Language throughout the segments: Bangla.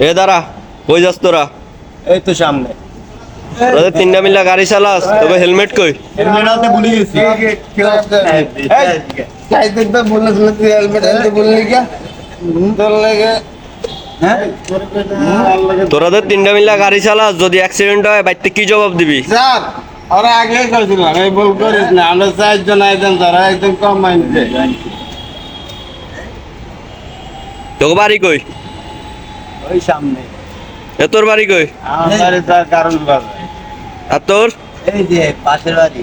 এ দাঁড়া, কই যাস তোরা? এই তো সামনে। তোদের তিনটা মিল্লা গাড়ি চালাস, তবে হেলমেট কই? হেলমেট আনতে ভুলে গেছি। তোরাদের তিনটা মিল্লা গাড়ি চালাস, যদি অ্যাক্সিডেন্ট হয় বাইতে কি জবাব দিবি? স্যার ওরা আগে করেছিলাম এই ভুল করিস না, আমরা 4 জন আইতাম, তারা একদম কম মাইন্ডে। তোকে বাড়ি কই? ওই সামনে। এ তোর বাড়ি কই? আমার বাড়ি তার কারণ বাজে। আর তোর? এই যে পাশের বাড়ি।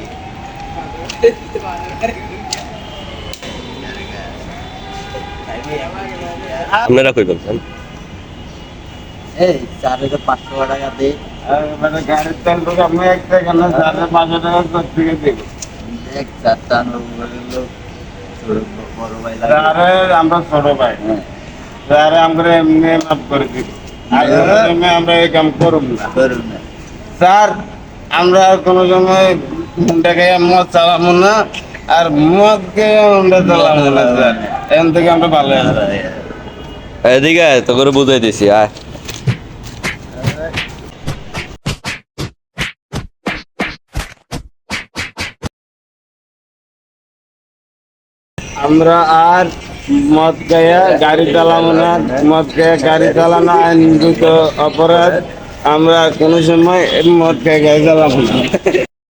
আপনারা কই বলছেন? এই 4,500 টাকা দে। আর মানে গাড়ির তেল তো আমি একটা কেন 500 টাকা থেকে দেবো। দেখ 4টা লোক বড় ভাই লাগে। আরে আমরা ছোট ভাই, আরে আমরা এমনি মাফ করে দিব। আমরা এই কাম করব না করুন না। স্যার। আমরা আর কোনো সময় হুন্ডা খেয়ে মদ চালাবো না, আর মদ খেয়ে হুন্ডা চালাবো না স্যার। এখান থেকে আমরা ভালো আছি। এদিকে আয়, তো করে বুঝাই দিছি আয়। আমরা আর মদ খেয়ে গাড়ি চালাবো না, মদ খেয়ে গাড়ি চালানো আইনগত অপরাধ। আমরা কোনো সময় মদ খেয়ে গাড়ি চালাবো না।